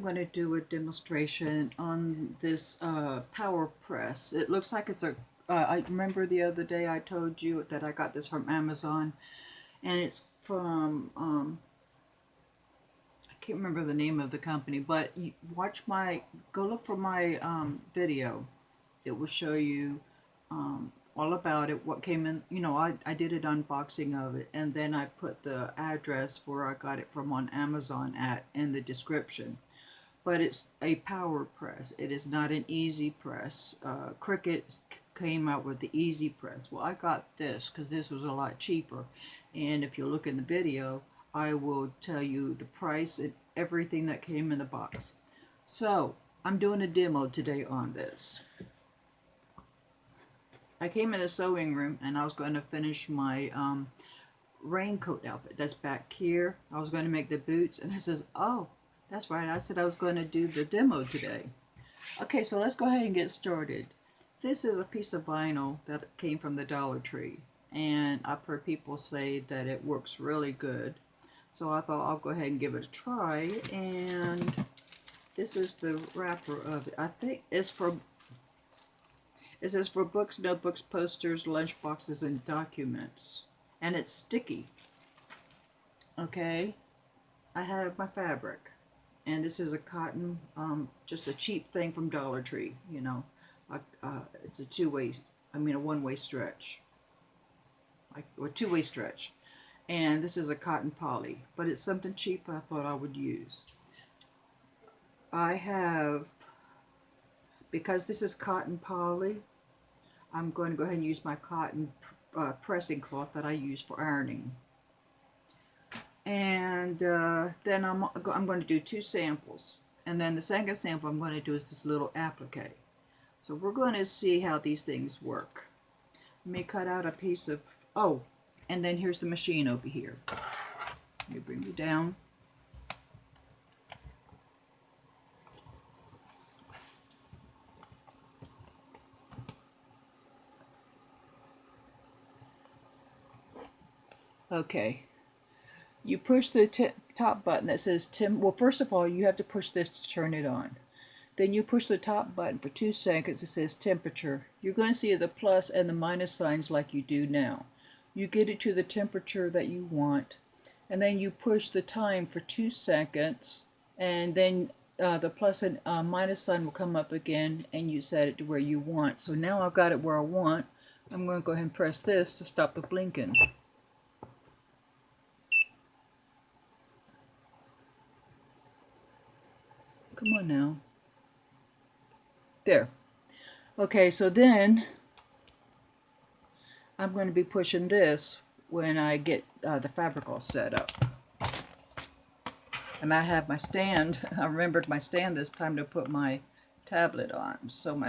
going to do a demonstration on this power press. It looks like it's a I remember the other day I told you that I got this from Amazon, and it's from I can't remember the name of the company, but you go look for my video. It will show you all about it, what came in. I did an unboxing of it, and then I put the address where I got it from on Amazon in the description. But it's a power press. It is not an easy press. Cricut came out with the easy press. Well, I got this because this was a lot cheaper. And if you look in the video, I will tell you the price and everything that came in the box. So, I'm doing a demo today on this. I came in the sewing room and I was going to finish my raincoat outfit that's back here. I was going to make the boots, and I says, oh, that's right, I said I was going to do the demo today. Okay, so let's go ahead and get started. This is a piece of vinyl that came from the Dollar Tree, and I've heard people say that it works really good. So I thought I'll go ahead and give it a try, and this is the wrapper of it. I think it's for it says for books, notebooks, posters, lunch boxes, and documents. And it's sticky. Okay, I have my fabric. And this is a cotton, just a cheap thing from Dollar Tree, you know. It's a one-way stretch. Or two-way stretch. And this is a cotton poly. But it's something cheap I thought I would use. Because this is cotton poly, I'm going to go ahead and use my cotton pressing cloth that I use for ironing. And then I'm going to do 2 samples. And then the second sample I'm going to do is this little applique. So we're going to see how these things work. Let me cut out a piece of, and then here's the machine over here. Let me bring you down. Okay, you push the top button that says well, first of all, you have to push this to turn it on. Then you push the top button for 2 seconds. It says temperature. You're going to see the plus and the minus signs like you do now. You get it to the temperature that you want, and then you push the time for 2 seconds, and then the plus and minus sign will come up again, and you set it to where you want. So now I've got it where I want. I'm going to go ahead and press this to stop the blinking. Come on now. There. Okay, so then I'm going to be pushing this when I get the fabric all set up. And I have my stand. I remembered my stand this time to put my tablet on, so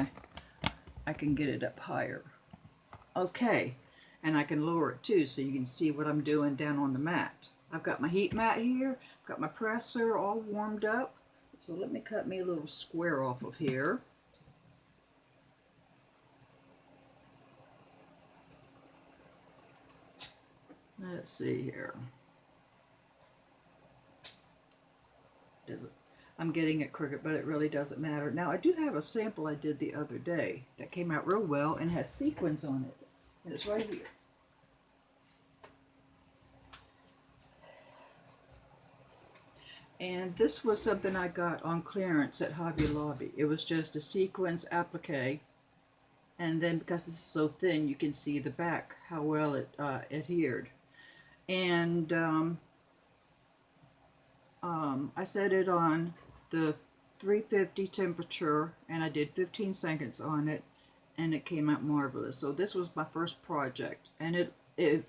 I can get it up higher. Okay, and I can lower it too, so you can see what I'm doing down on the mat. I've got my heat mat here. I've got my presser all warmed up. So let me cut me a little square off of here. Let's see here. I'm getting it crooked, but it really doesn't matter. Now, I do have a sample I did the other day that came out real well and has sequins on it. And it's right here. And this was something I got on clearance at Hobby Lobby. It was just a sequins applique. And then because this is so thin, you can see the back, how well it adhered. And I set it on the 350 temperature, and I did 15 seconds on it, and it came out marvelous. So this was my first project, and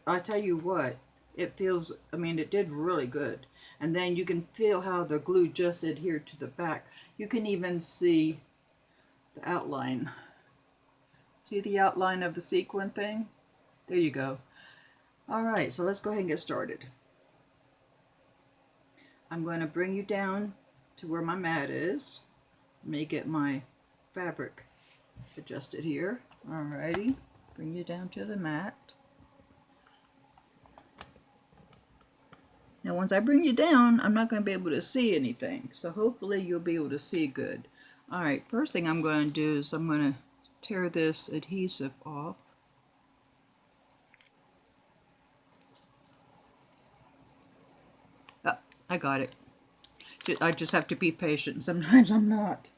I tell you what, it feels, it did really good. And then you can feel how the glue just adhered to the back. You can even see the outline. See the outline of the sequin thing? There you go. Alright, so let's go ahead and get started. I'm going to bring you down to where my mat is. Let me get my fabric adjusted here. Alrighty, bring you down to the mat. Now Now once I bring you down, I'm not going to be able to see anything. So hopefully you'll be able to see good. Alright, first thing I'm going to do is I'm going to tear this adhesive off. Oh, I got it. I just have to be patient. Sometimes I'm not.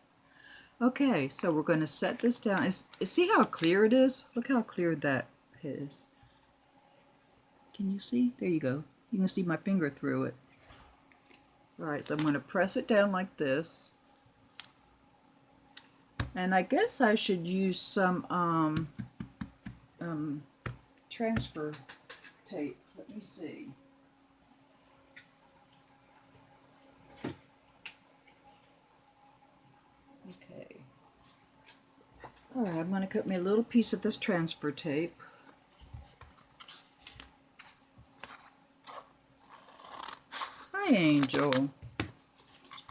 Okay, so we're going to set this down. See how clear it is? Look how clear that is. Can you see? There you go. You can see my finger through it. Alright, so I'm going to press it down like this. And I guess I should use some transfer tape. Let me see. Okay. Alright, I'm going to cut me a little piece of this transfer tape. Hi, Angel.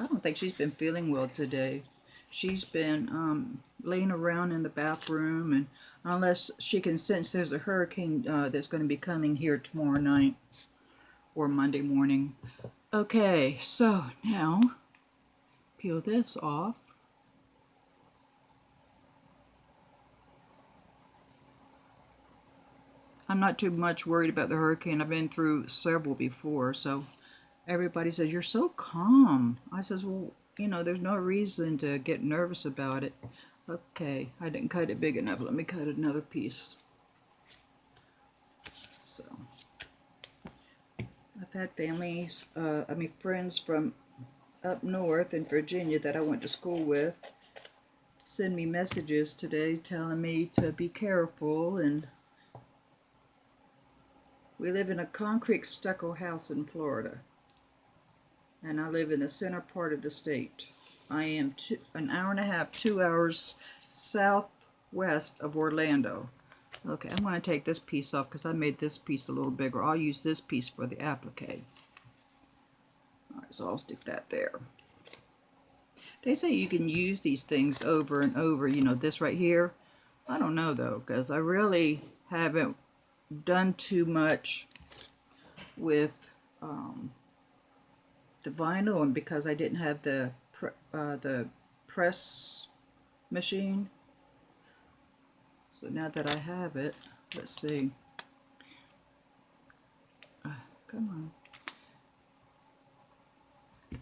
I don't think she's been feeling well today. She's been laying around in the bathroom, and unless she can sense there's a hurricane that's going to be coming here tomorrow night or Monday morning. Okay, so now peel this off. I'm not too much worried about the hurricane. I've been through several before, so everybody says, "You're so calm." I says, well, you know, there's no reason to get nervous about it. Okay, I didn't cut it big enough. Let me cut another piece. So, I've had families, friends from up north in Virginia that I went to school with send me messages today telling me to be careful, and we live in a concrete stucco house in Florida. And I live in the center part of the state. I am an hour and a half, 2 hours southwest of Orlando. Okay, I'm going to take this piece off because I made this piece a little bigger. I'll use this piece for the applique. Alright, so I'll stick that there. They say you can use these things over and over, you know, this right here. I don't know though, because I really haven't done too much with the vinyl, and because I didn't have the press machine. So now that I have it, let's see. Come on.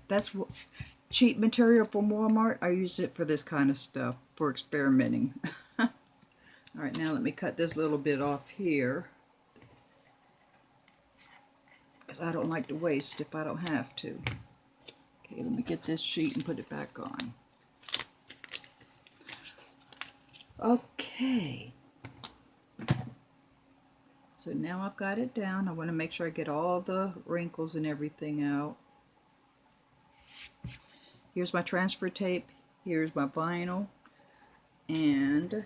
That's what cheap material from Walmart. I use it for this kind of stuff, for experimenting. Alright, now let me cut this little bit off here, because I don't like to waste if I don't have to. Okay, let me get this sheet and put it back on. Okay. So now I've got it down. I want to make sure I get all the wrinkles and everything out. Here's my transfer tape. Here's my vinyl. And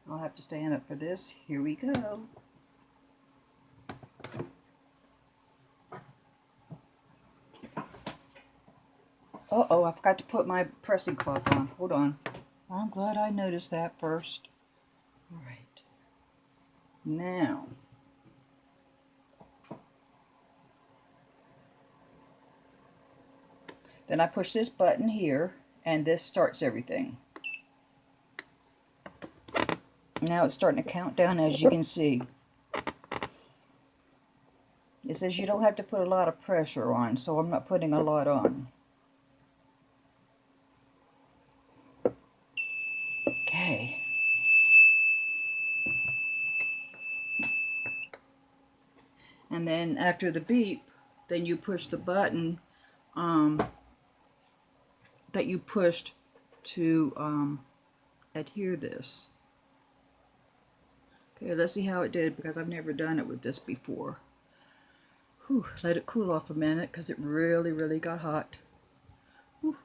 I'll have to stand up for this. Here we go. Uh-oh, I forgot to put my pressing cloth on. Hold on. I'm glad I noticed that first. All right. Now, then I push this button here, and this starts everything. Now it's starting to count down, as you can see. It says you don't have to put a lot of pressure on, so I'm not putting a lot on. Okay. And then after the beep, then you push the button that you pushed to adhere this. Okay, let's see how it did, because I've never done it with this before. Whew, let it cool off a minute, because it really, really got hot. Whew.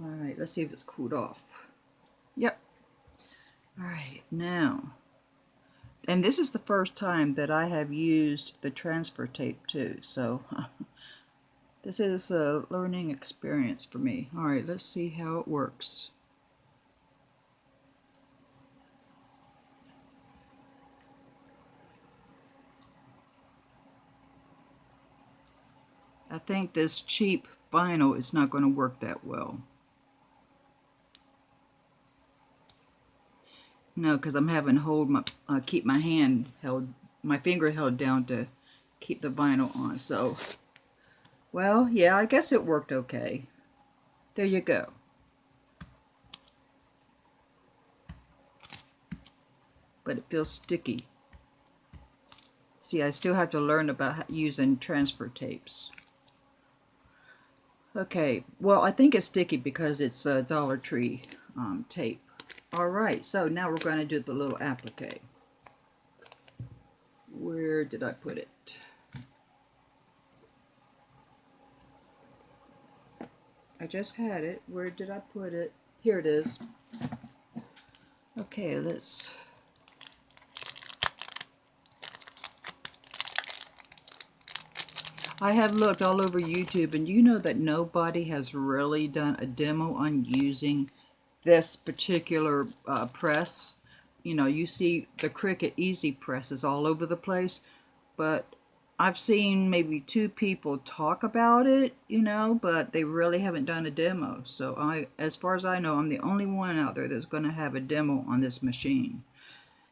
Alright, let's see if it's cooled off. Yep. Alright, now, and this is the first time that I have used the transfer tape too, so this is a learning experience for me. Alright, let's see how it works. I think this cheap vinyl is not going to work that well. No, because I'm having to hold my keep my hand held, my finger held down to keep the vinyl on. So, well, yeah, I guess it worked okay. There you go. But it feels sticky. See, I still have to learn about using transfer tapes. Okay, well, I think it's sticky because it's a Dollar Tree tape. Alright, so now we're going to do the little applique. Where did I put it? I just had it. Where did I put it? Here it is. Okay, let's... I have looked all over YouTube, and you know that nobody has really done a demo on using this particular press. You know, you see the Cricut Easy presses all over the place, but I've seen maybe 2 people talk about it, you know, but they really haven't done a demo. So as far as I know, I'm the only one out there that's going to have a demo on this machine.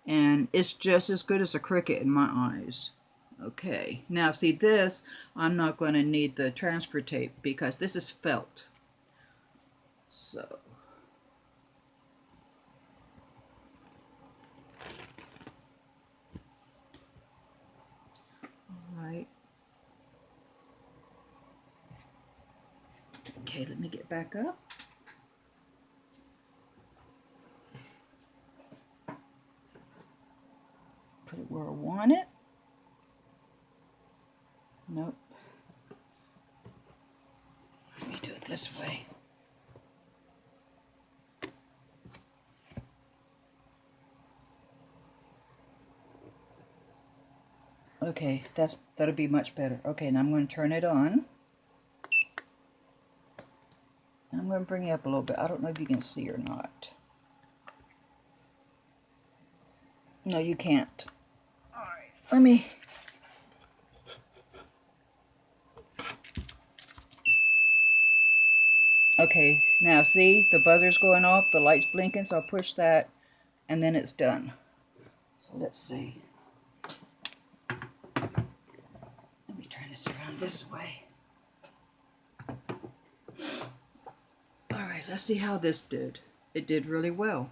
And it's just as good as a Cricut in my eyes. Okay, now see this, I'm not going to need the transfer tape because this is felt. So, alright. Okay, let me get back up. Put it where I want it. Nope. Let me do it this way. Okay, that'll be much better. Okay, now I'm going to turn it on. I'm going to bring it up a little bit. I don't know if you can see or not. No, you can't. Alright, let me... Okay, now see, the buzzer's going off, the light's blinking, so I'll push that, and then it's done. So let's see. Let me turn this around this way. Alright, let's see how this did. It did really well.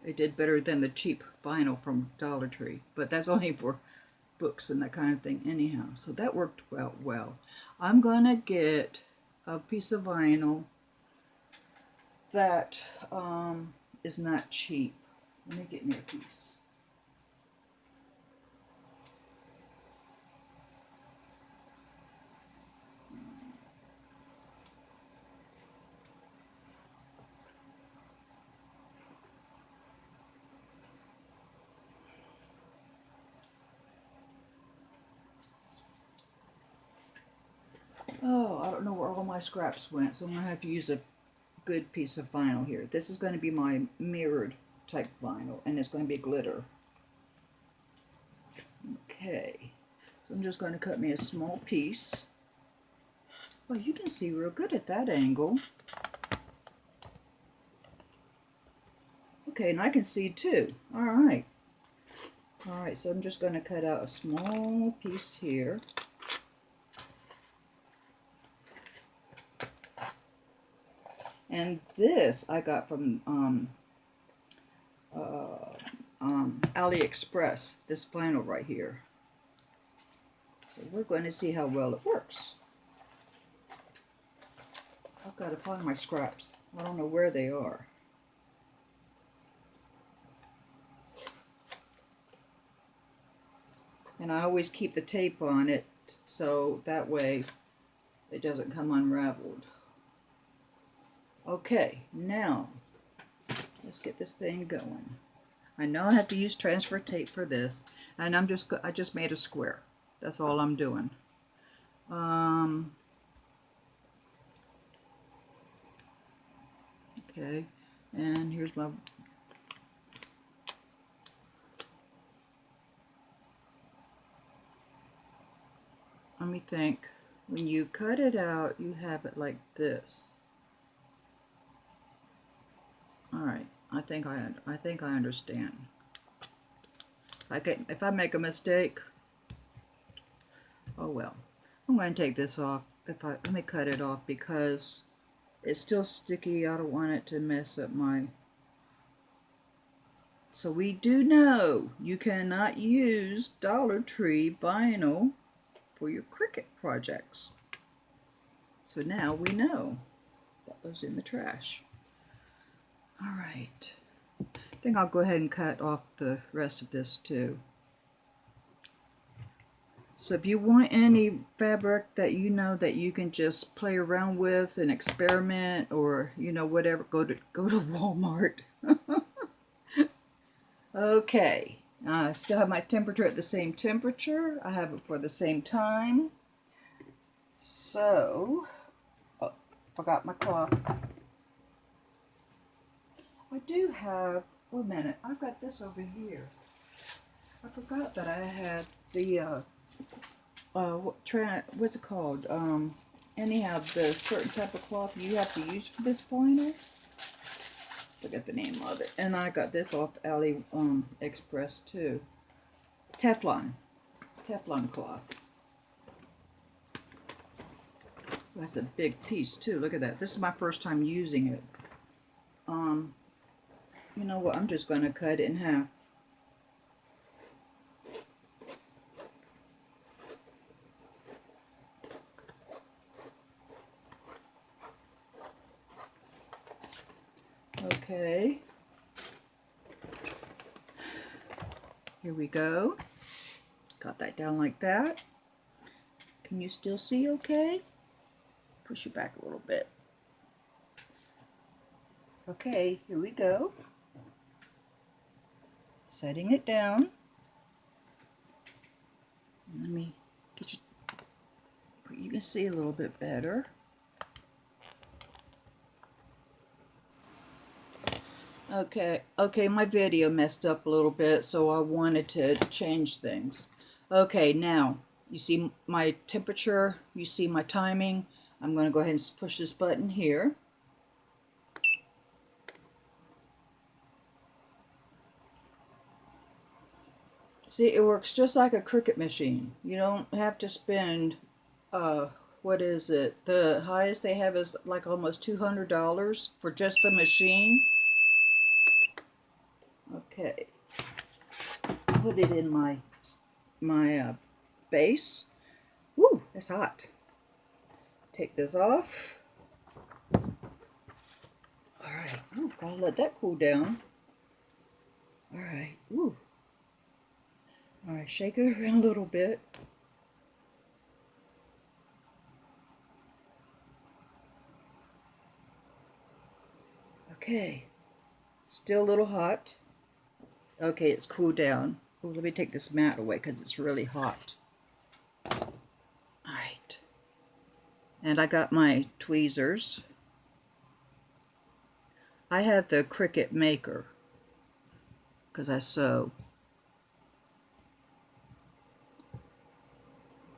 It did better than the cheap vinyl from Dollar Tree, but that's only for books and that kind of thing anyhow. So that worked well. I'm gonna get a piece of vinyl that is not cheap. Let me get me a piece. Oh, I don't know where all my scraps went, so I'm going to have to use a good piece of vinyl here. This is going to be my mirrored type vinyl, and it's going to be glitter. Okay, so I'm just going to cut me a small piece. Well, you can see real good at that angle. Okay, and I can see too. Alright. Alright, so I'm just going to cut out a small piece here. And this I got from AliExpress, this vinyl right here. So we're going to see how well it works. I've got to find my scraps. I don't know where they are. And I always keep the tape on it so that way it doesn't come unraveled. Okay, now let's get this thing going. I know I have to use transfer tape for this, and I just made a square. That's all I'm doing. Okay, and here's my let me think. When you cut it out, you have it like this. All right, I think I understand. If I make a mistake, oh well. I'm going to take this off. Let me cut it off because it's still sticky. I don't want it to mess up my. So we do know you cannot use Dollar Tree vinyl for your Cricut projects. So now we know that goes in the trash. All right. I think I'll go ahead and cut off the rest of this too. So if you want any fabric that you know that you can just play around with and experiment, or you know, whatever, go to Walmart. Okay, I still have my temperature at the same temperature. I have it for the same time. So, oh, forgot my cloth. I do have, wait a minute, I've got this over here. I forgot that I had the, what's it called? Anyhow, the certain type of cloth you have to use for this vinyl. Forget the name of it. And I got this off Express too. Teflon cloth. That's a big piece too. Look at that. This is my first time using it. You know what? I'm just going to cut it in half. Okay. Here we go. Got that down like that. Can you still see okay? Push it back a little bit. Okay, here we go. Setting it down. Let me get you can see a little bit better. Okay, my video messed up a little bit, so I wanted to change things. Okay, now, you see my temperature, you see my timing. I'm going to go ahead and push this button here. See, it works just like a Cricut machine. You don't have to spend, what is it? The highest they have is like almost $200 for just the machine. Okay, put it in my base. Woo, it's hot. Take this off. All right, ooh, gotta let that cool down. All right, ooh. All right, shake it around a little bit. Okay, still a little hot. Okay, it's cooled down. Ooh, let me take this mat away because it's really hot. All right, and I got my tweezers. I have the Cricut Maker because I sew.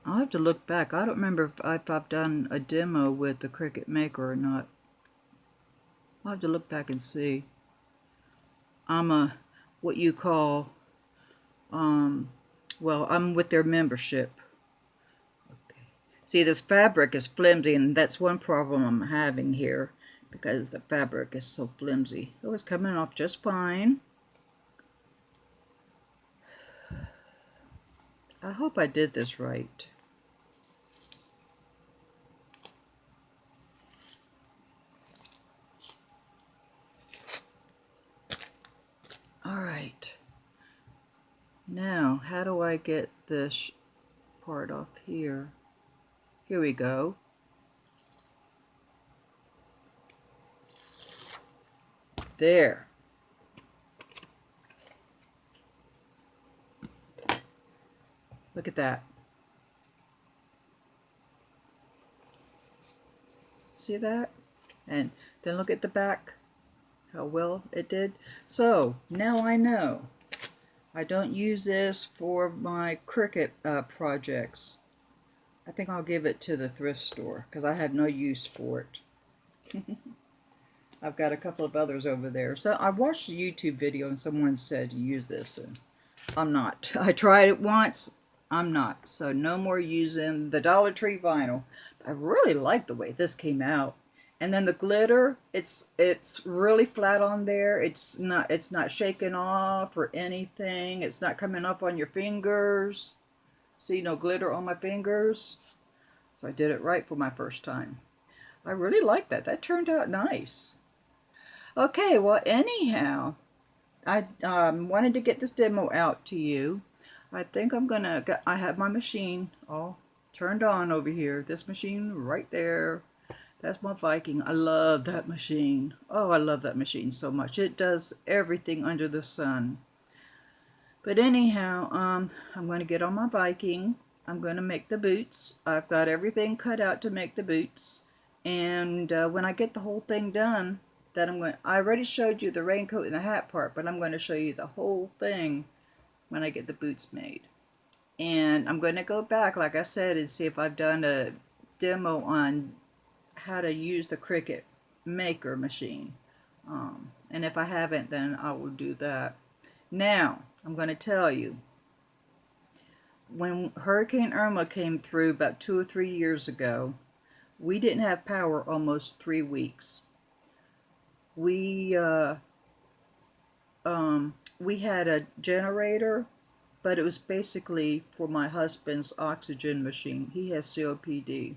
I'll have to look back. I don't remember if I've done a demo with the Cricut Maker or not. I'll have to look back and see. I'm a, what you call, well, I'm with their membership. Okay. See, this fabric is flimsy, and that's one problem I'm having here, because the fabric is so flimsy. It was coming off just fine. I hope I did this right. All right. Now, how do I get this part off here? Here we go. There. Look at that. See that? And then look at the back, how well it did. So now I know. I don't use this for my Cricut projects. I think I'll give it to the thrift store because I have no use for it. I've got a couple of others over there. So I watched a YouTube video and someone said to use this, and I'm not. I tried it once. I'm not. So no more using the Dollar Tree vinyl. I really like the way this came out. And then the glitter, it's really flat on there. It's not shaking off or anything. It's not coming up on your fingers. See, no glitter on my fingers. So I did it right for my first time. I really like that. That turned out nice. Okay, well, anyhow, I wanted to get this demo out to you. I think I have my machine all turned on over here. This machine right there. That's my Viking. I love that machine. Oh, I love that machine so much. It does everything under the sun. But anyhow, I'm going to get on my Viking. I'm going to make the boots. I've got everything cut out to make the boots. And when I get the whole thing done, I already showed you the raincoat and the hat part, but I'm going to show you the whole thing when I get the boots made. And I'm going to go back, like I said, and see if I've done a demo on how to use the Cricut Maker machine. And if I haven't, then I will do that. Now, I'm going to tell you, when Hurricane Irma came through about 2 or 3 years ago, we didn't have power almost 3 weeks. We had a generator, but it was basically for my husband's oxygen machine. He has COPD,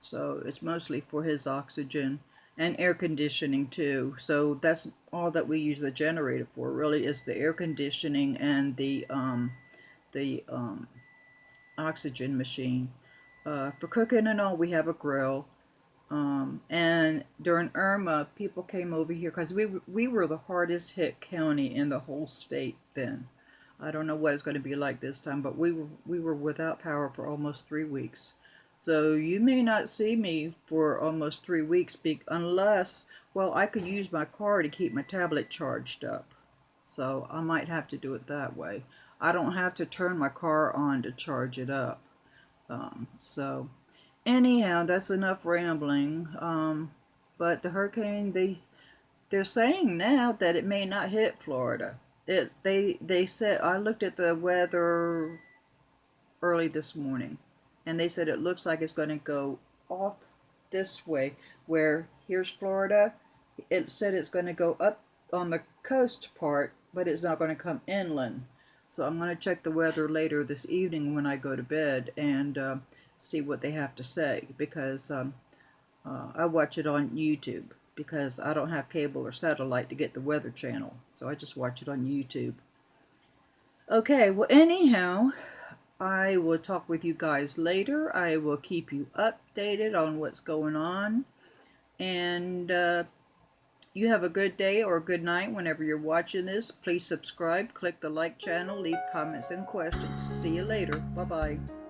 so it's mostly for his oxygen and air conditioning too. So that's all that we use the generator for, really, is the air conditioning and the oxygen machine. For cooking and all, we have a grill. And during Irma, people came over here because we were the hardest hit county in the whole state then. I don't know what it's going to be like this time, but we were without power for almost 3 weeks. So you may not see me for almost 3 weeks unless, well, I could use my car to keep my tablet charged up. So I might have to do it that way. I don't have to turn my car on to charge it up. So anyhow, that's enough rambling. But the hurricane, they're saying now that it may not hit Florida. They said, I looked at the weather early this morning, and they said it looks like it's going to go off this way, where here's Florida. It said it's going to go up on the coast part, but it's not going to come inland. So I'm going to check the weather later this evening when I go to bed and see what they have to say, because I watch it on YouTube because I don't have cable or satellite to get the Weather Channel. So I just watch it on YouTube. Okay, well, anyhow, I will talk with you guys later. I will keep you updated on what's going on. And you have a good day or a good night whenever you're watching this. Please subscribe, click the like channel, leave comments and questions. See you later. Bye-bye.